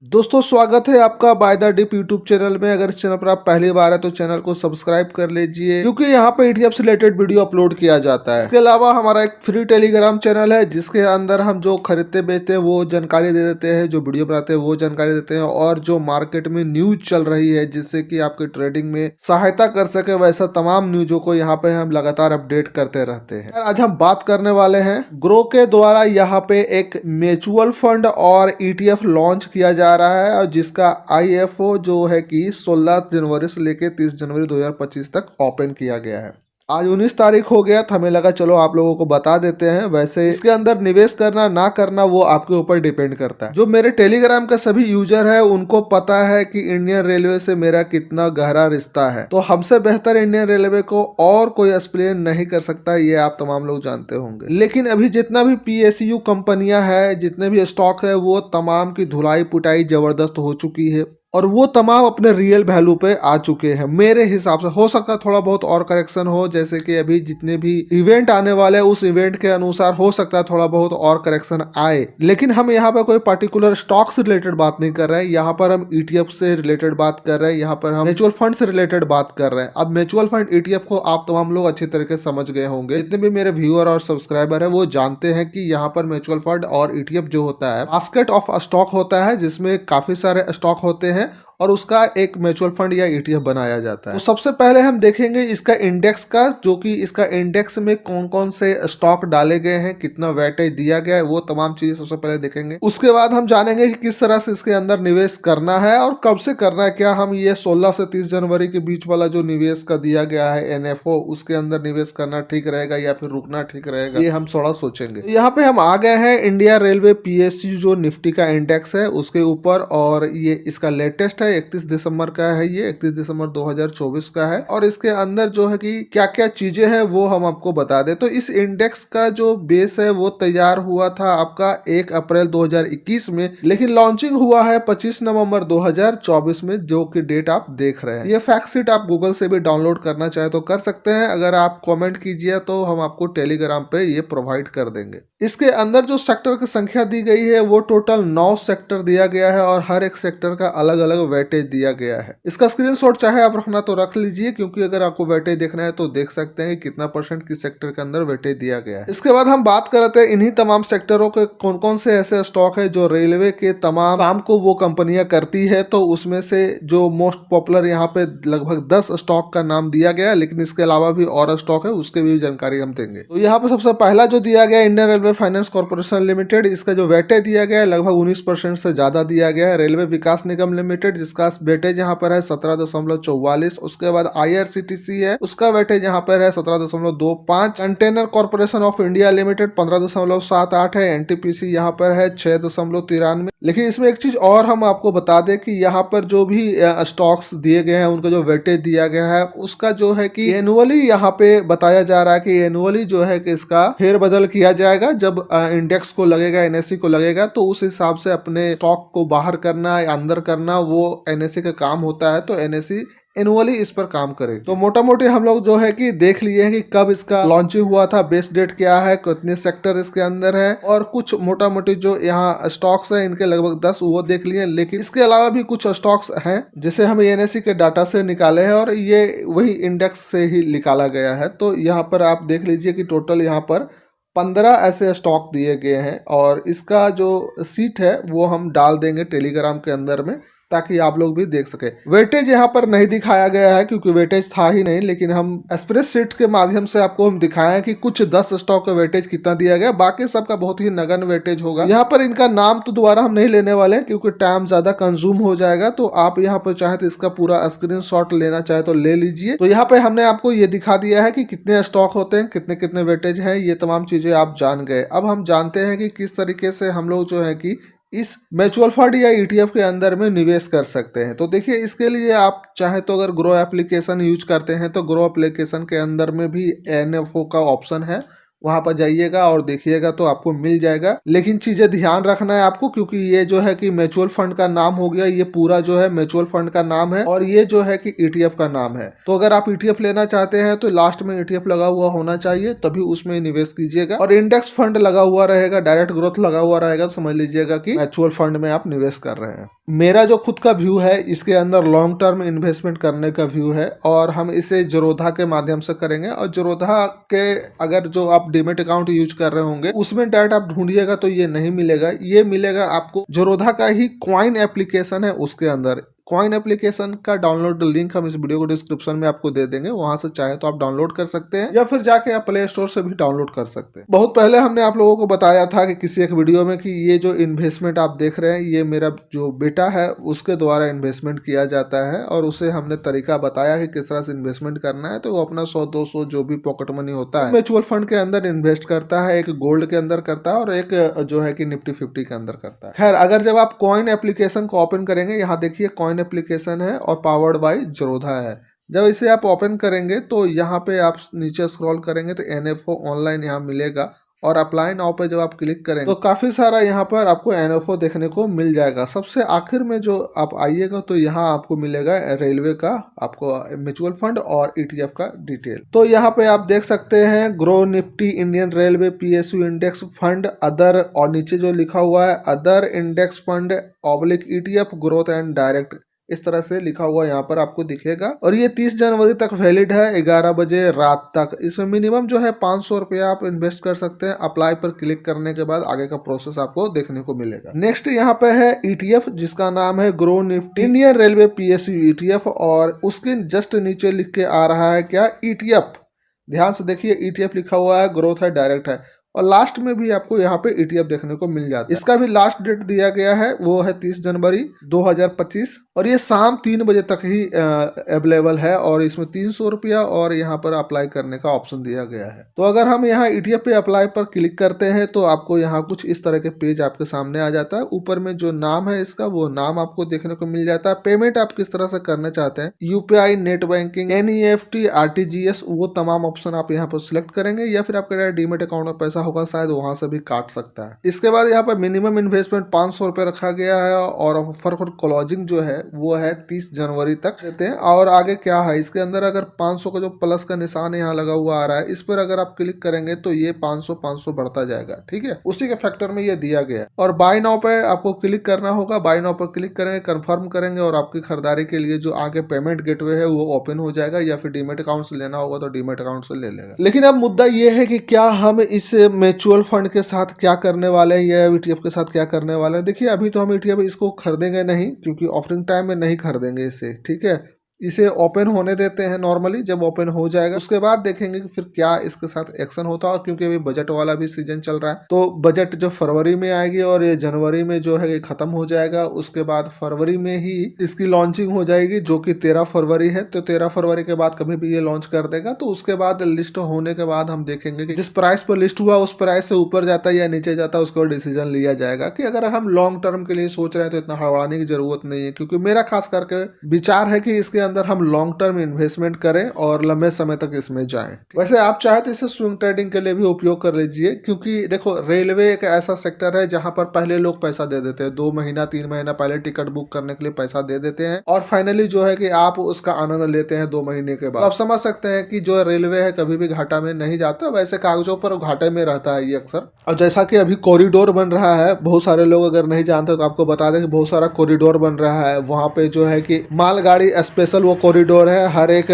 दोस्तों स्वागत है आपका by the dip YouTube channel में। अगर इस चैनल पर आप पहली बार है तो चैनल को सब्सक्राइब कर लीजिए, क्योंकि यहाँ पे ETF से रिलेटेड वीडियो अपलोड किया जाता है। इसके अलावा हमारा एक फ्री टेलीग्राम चैनल है जिसके अंदर हम जो खरीदते बेचते हैं वो जानकारी दे देते हैं, जो वीडियो बनाते हैं वो जानकारी देते हैं, और जो मार्केट में न्यूज चल रही है जिससे कि आपके ट्रेडिंग में सहायता कर सके वैसा तमाम न्यूजों को यहाँ पे हम लगातार अपडेट करते रहते हैं। आज हम बात करने वाले हैं ग्रो के द्वारा यहाँ पे एक म्यूचुअल फंड और ETF लॉन्च किया जा रहा है, और जिसका IFO जो है कि 16 जनवरी से लेकर 30 जनवरी 2025 तक ओपन किया गया है। आज 19 तारीख हो गया, तो हमें लगा चलो आप लोगों को बता देते हैं। वैसे इसके अंदर निवेश करना ना करना वो आपके ऊपर डिपेंड करता है। जो मेरे टेलीग्राम का सभी यूजर है उनको पता है कि इंडियन रेलवे से मेरा कितना गहरा रिश्ता है, तो हमसे बेहतर इंडियन रेलवे को और कोई एक्सप्लेन नहीं कर सकता, ये आप तमाम लोग जानते होंगे। लेकिन अभी जितना भी PSU कंपनियां है, जितने भी स्टॉक है, वो तमाम की धुलाई पुटाई जबरदस्त हो चुकी है और वो तमाम अपने रियल वैल्यू पे आ चुके हैं। मेरे हिसाब से हो सकता है थोड़ा बहुत और करेक्शन हो, जैसे कि अभी जितने भी इवेंट आने वाले हैं उस इवेंट के अनुसार हो सकता है थोड़ा बहुत और करेक्शन आए। लेकिन हम यहाँ पर कोई पर्टिकुलर स्टॉक से रिलेटेड बात नहीं कर रहे हैं, यहाँ पर हम ETF से रिलेटेड बात कर रहे हैं, यहाँ पर हम म्यूचुअल फंड से रिलेटेड बात कर रहे हैं। अब म्यूचुअल फंड ETF को आप तमाम लोग अच्छी तरीके से समझ गए होंगे, जितने भी मेरे व्यूअर और सब्सक्राइबर है वो जानते हैं कि यहाँ पर म्यूचुअल फंड और ETF जो होता है बास्केट ऑफ स्टॉक होता है, जिसमें काफी सारे स्टॉक होते हैं और उसका एक म्यूचुअल फंड या ETF बनाया जाता है। तो सबसे पहले हम देखेंगे इसका इंडेक्स का, जो कि इसका इंडेक्स में कौन कौन से स्टॉक डाले गए हैं, कितना वेटेज दिया गया है, वो तमाम चीजें सबसे पहले देखेंगे। उसके बाद हम जानेंगे कि किस तरह से इसके अंदर निवेश करना है और कब से करना है। क्या हम ये 16 से 30 जनवरी के बीच वाला जो निवेश का दिया गया है NFO, उसके अंदर निवेश करना ठीक रहेगा या फिर रुकना ठीक रहेगा, ये हम थोड़ा सोचेंगे। यहाँ पे हम आ गए हैं इंडिया रेलवे PSU जो निफ्टी का इंडेक्स है उसके ऊपर, और ये इसका लेटेस्ट है 31 दिसंबर का है, ये 31 दिसंबर 2024 का है। और इसके अंदर जो है कि क्या क्या चीजें हैं वो हम आपको बता दें। तो इस इंडेक्स का जो बेस है वो तैयार हुआ था आपका 1 अप्रैल 2021 में, लेकिन लॉन्चिंग हुआ है 25 नवंबर 2024 में, जो कि डेट आप देख रहे हैं। ये फैक्ट शीट आप गूगल से भी डाउनलोड करना चाहे तो कर सकते हैं। अगर आप कमेंट कीजिए तो हम आपको टेलीग्राम पे ये प्रोवाइड कर देंगे। इसके अंदर जो सेक्टर की संख्या दी गई है वो टोटल 9 सेक्टर दिया गया है, और हर एक सेक्टर का अलग अलग वेटेज दिया गया है। इसका स्क्रीनशॉट चाहे आप रखना तो रख लीजिए, क्योंकि अगर आपको वेटेज देखना है तो देख सकते हैं कि कितना % किस सेक्टर के अंदर वेटेज दिया गया है। इसके बाद हम बात करते हैं इन्हीं तमाम सेक्टरों के कौन कौन से ऐसे स्टॉक है जो रेलवे के तमाम काम को वो कंपनियां करती है। तो उसमें से जो मोस्ट पॉपुलर यहाँ पे लगभग 10 स्टॉक का नाम दिया गया है, लेकिन इसके अलावा भी और स्टॉक है, उसके भी जानकारी हम देंगे। तो यहाँ पे सबसे पहला जो दिया गया Indian railway finance corporation limited, इसका जो वेटेज दिया गया है लगभग 19% से ज्यादा दिया गया है। रेलवे विकास निगम लिमिटेड, जिसका वेटेज यहाँ पर है 17.44। उसके बाद IRCTC है, उसका वेटेज यहाँ पर है 17.25। Container corporation of India limited 15.78 है। NTPC यहाँ पर है 6.93। लेकिन इसमें एक चीज और हम आपको बता दें कि यहाँ पर जो भी स्टॉक्स दिए गए हैं उनका जो वेटेज दिया गया है उसका जो है कि एनुअली यहाँ पे बताया जा रहा है कि एनुअली जो है कि इसका फेरबदल किया जाएगा। जब इंडेक्स को लगेगा, NSE को लगेगा, तो उस हिसाब से अपने स्टॉक को बाहर करना या अंदर करना वो NSE का काम होता है। तो NSE एनुअली इस पर काम करेगी। तो मोटा मोटी हम लोग जो है कि देख लिए हैं कि कब इसका लॉन्चिंग हुआ था, बेस डेट क्या है, कितने सेक्टर इसके अंदर है, और कुछ मोटा मोटी जो यहाँ स्टॉक्स है इनके लगभग 10 वो देख लिए। लेकिन इसके अलावा भी कुछ स्टॉक्स हैं जिसे हम NSE के डाटा से निकाले हैं, और ये वही इंडेक्स से ही निकाला गया है। तो यहाँ पर आप देख लीजिए कि टोटल यहाँ पर 15 ऐसे स्टॉक दिए गए हैं, और इसका जो सीट है वो हम डाल देंगे टेलीग्राम के अंदर में, ताकि आप लोग भी देख सके। वेटेज यहाँ पर नहीं दिखाया गया है क्योंकि वेटेज था ही नहीं, लेकिन हम एक्सप्रेस शीट के माध्यम से आपको हम दिखाएं कि कुछ 10 स्टॉक का वेटेज कितना दिया गया, बाकी सबका बहुत ही नगण्य वेटेज होगा। यहाँ पर इनका नाम तो दोबारा हम नहीं लेने वाले हैं क्योंकि टाइम ज्यादा कंज्यूम हो जाएगा। तो आप यहाँ पर चाहे तो इसका पूरा स्क्रीनशॉट लेना चाहे तो ले लीजिए। तो यहाँ पे हमने आपको ये दिखा दिया है कि कितने स्टॉक होते हैं, कितने कितने वेटेज है, ये तमाम चीजें आप जान गए। अब हम जानते हैं कि किस तरीके से हम लोग जो है कि इस म्यूचुअल फंड या ETF के अंदर में निवेश कर सकते हैं। तो देखिए, इसके लिए आप चाहे तो अगर ग्रो एप्लीकेशन यूज करते हैं तो ग्रो एप्लीकेशन के अंदर में भी NFO का ऑप्शन है, वहां पर जाइएगा और देखिएगा तो आपको मिल जाएगा। लेकिन चीजें ध्यान रखना है आपको, क्योंकि ये जो है कि म्यूचुअल फंड का नाम हो गया, ये पूरा जो है म्यूचुअल फंड का नाम है, और ये जो है कि ETF का नाम है। तो अगर आप ETF लेना चाहते हैं तो लास्ट में ETF लगा हुआ होना चाहिए, तभी उसमें निवेश कीजिएगा। और इंडेक्स फंड लगा हुआ रहेगा, डायरेक्ट ग्रोथ लगा हुआ रहेगा, तो समझ लीजिएगा कि म्यूचुअल फंड में आप निवेश कर रहे हैं। मेरा जो खुद का व्यू है इसके अंदर लॉन्ग टर्म इन्वेस्टमेंट करने का व्यू है और हम इसे जरोधा के माध्यम से करेंगे। और जरोधा के अगर जो आप डीमेट अकाउंट यूज कर रहे होंगे उसमें डायरेक्ट आप ढूंढिएगा तो ये नहीं मिलेगा, ये मिलेगा आपको जरोधा का ही कॉइन एप्लीकेशन है उसके अंदर। कॉइन एप्लीकेशन का डाउनलोड लिंक हम इस वीडियो को डिस्क्रिप्शन में आपको दे देंगे, वहां से चाहे तो आप डाउनलोड कर सकते हैं या फिर जाके आप प्ले स्टोर से भी डाउनलोड कर सकते हैं। बहुत पहले हमने आप लोगों को बताया था कि किसी एक वीडियो में कि ये जो इन्वेस्टमेंट आप देख रहे हैं ये मेरा जो बेटा है उसके द्वारा इन्वेस्टमेंट किया जाता है और उसे हमने तरीका बताया कि किस तरह से इन्वेस्टमेंट करना है। तो वो अपना 100-200 जो भी पॉकेट मनी होता है म्यूचुअल फंड के अंदर इन्वेस्ट करता है, एक गोल्ड के अंदर करता है और एक जो है कि निफ्टी 50 के अंदर करता है। खैर, अगर जब आप कॉइन एप्लीकेशन को ओपन करेंगे, यहाँ देखिए कॉइन एप्लीकेशन है और पावर्ड बाय जरोधा है। जब इसे आप ओपन करेंगे तो यहाँ पे आप नीचे स्क्रॉल करेंगे तो NFO ऑनलाइन यहाँ मिलेगा और अप्लाई नाउ पे जब आप क्लिक करेंगे तो काफी सारा यहाँ पर आपको NFO देखने को मिल जाएगा। सबसे आखिर में जो आप आइएगा तो यहाँ आपको मिलेगा रेलवे का आपको म्यूचुअल फंड और ETF का डिटेल। तो यहाँ पे आप देख सकते हैं grow Nifty, Indian railway, PSU index fund, other, और नीचे जो लिखा हुआ है other index fund / ETF growth and direct, इस तरह से लिखा हुआ यहाँ पर आपको दिखेगा। और ये 30 जनवरी तक वैलिड है 11 बजे रात तक। इसमें मिनिमम जो है 500 रुपया आप इन्वेस्ट कर सकते हैं। अप्लाई पर क्लिक करने के बाद आगे का प्रोसेस आपको देखने को मिलेगा। नेक्स्ट यहाँ पे है ETF जिसका नाम है grow Nifty Indian railway PSU ETF और उसके जस्ट नीचे लिख के आ रहा है क्या ETF। ध्यान से देखिए ETF लिखा हुआ है, ग्रोथ है, डायरेक्ट है और लास्ट में भी आपको यहाँ पे ETF देखने को मिल जाता है। इसका भी लास्ट डेट दिया गया है वो है 30 जनवरी 2025 और ये शाम 3 बजे तक ही अवेलेबल है और इसमें 300 रुपया और यहाँ पर अप्लाई करने का ऑप्शन दिया गया है। तो अगर हम यहाँ ETF पे अप्लाई पर क्लिक करते हैं तो आपको यहाँ कुछ इस तरह के पेज आपके सामने आ जाता है। ऊपर में जो नाम है इसका वो नाम आपको देखने को मिल जाता है। पेमेंट आप किस तरह से करना चाहते हैं, UPI, net banking, NEFT, RTGS, वो तमाम ऑप्शन आप यहाँ पर सिलेक्ट करेंगे या फिर आपके डीमेट अकाउंट में पैसा होगा शायद वहां से भी काट सकता है। इसके बाद यहाँ पर मिनिमम इन्वेस्टमेंट 500 रुपए रखा गया है और ऑफर फॉर क्लोजिंग जो है वो है 30 जनवरी तक देते हैं। और आगे क्या है इसके अंदर, अगर 500 का जो प्लस का निशान यहाँ लगा हुआ आ रहा है इस पर अगर आप क्लिक करेंगे तो ये 500 बढ़ता जाएगा। ठीक है, उसी के फैक्टर में ये दिया गया है। और बाय नाउ पे आपको क्लिक करना होगा। बाय नाउ पर क्लिक करेंगे, कंफर्म करेंगे और आपकी खरीदारी के लिए जो आगे पेमेंट गेटवे है वो ओपन हो जाएगा या फिर डीमेट अकाउंट से लेना होगा तो डीमेट अकाउंट से ले लेगा। लेकिन अब मुद्दा ये है कि क्या हम इस म्यूचुअल फंड के साथ क्या करने वाले हैं या ETF के साथ क्या करने वाले हैं। देखिए अभी तो हम ETF इसको खरीदेंगे नहीं क्योंकि ऑफरिंग टाइम में नहीं खरीदेंगे इसे। ठीक है, इसे ओपन होने देते हैं नॉर्मली, जब ओपन हो जाएगा उसके बाद देखेंगे कि फिर क्या इसके साथ एक्शन होता है। क्योंकि अभी बजट वाला भी सीजन चल रहा है तो बजट जो फरवरी में आएगी और ये जनवरी में जो है खत्म हो जाएगा। उसके बाद फरवरी में ही इसकी लॉन्चिंग हो जाएगी जो कि 13 फरवरी है। तो 13 फरवरी के बाद कभी भी ये लॉन्च कर देगा। तो उसके बाद लिस्ट होने के बाद हम देखेंगे कि जिस प्राइस पर लिस्ट हुआ उस प्राइस से ऊपर जाता है या नीचे जाता है, उसके बाद डिसीजन लिया जाएगा कि अगर हम लॉन्ग टर्म के लिए सोच रहे हैं तो इतना हड़बड़ाने की जरूरत नहीं है। क्योंकि मेरा खास करके विचार है कि इसके अंदर हम लॉन्ग टर्म इन्वेस्टमेंट करें और लंबे समय तक इसमें जाएं। वैसे आप चाहे तो इसे स्विंग ट्रेडिंग के लिए भी उपयोग कर लीजिए क्योंकि देखो रेलवे एक ऐसा सेक्टर है जहां पर पहले लोग पैसा दे देते हैं, 2 महीना 3 महीना पहले टिकट बुक करने के लिए पैसा दे देते हैं और फाइनली जो है कि आप उसका आनंद लेते हैं 2 महीने के बाद। तो आप समझ सकते हैं कि जो रेलवे है कभी भी घाटा में नहीं जाता, वैसे कागजों पर घाटे में रहता है ये अक्सर। और जैसा कि अभी कॉरिडोर बन रहा है, बहुत सारे लोग अगर नहीं जानते तो आपको बता दें कि बहुत सारा कॉरिडोर बन रहा है। वहां पे जो है कि मालगाड़ी स्पेशल वो कॉरिडोर है, हर एक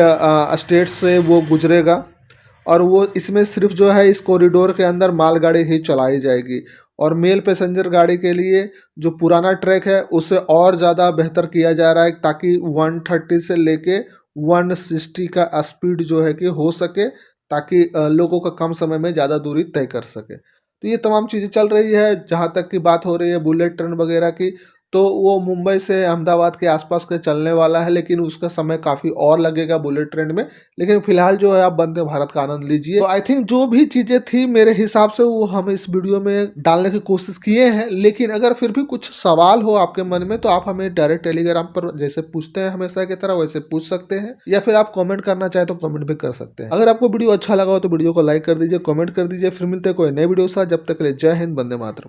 स्टेट से वो गुजरेगा और वो इसमें सिर्फ जो है इस कॉरिडोर के अंदर मालगाड़ी ही चलाई जाएगी। और मेल पैसेंजर गाड़ी के लिए जो पुराना ट्रैक है उससे और ज़्यादा बेहतर किया जा रहा है ताकि 130 से लेके 160 का स्पीड जो है कि हो सके, ताकि लोगों का कम समय में ज़्यादा दूरी तय कर सके। तो ये तमाम चीज़ें चल रही है। जहाँ तक की बात हो रही है बुलेट ट्रेन वगैरह की, तो वो मुंबई से अहमदाबाद के आसपास के चलने वाला है, लेकिन उसका समय काफ़ी और लगेगा बुलेट ट्रेन में। लेकिन फिलहाल जो है आप वंदे भारत का आनंद लीजिए। तो आई थिंक जो भी चीज़ें थी मेरे हिसाब से वो हम इस वीडियो में डालने की कोशिश किए हैं। लेकिन अगर फिर भी कुछ सवाल हो आपके मन में तो आप हमें डायरेक्ट टेलीग्राम पर जैसे पूछते हैं हमेशा की तरह वैसे पूछ सकते हैं, या फिर आप कॉमेंट करना चाहे तो कॉमेंट भी कर सकते हैं। अगर आपको वीडियो अच्छा लगा हो तो वीडियो को लाइक कर दीजिए, कॉमेंट कर दीजिए। फिर मिलते हैं कोई नए वीडियो के साथ, जब तक के लिए जय हिंद, वंदे मातरम।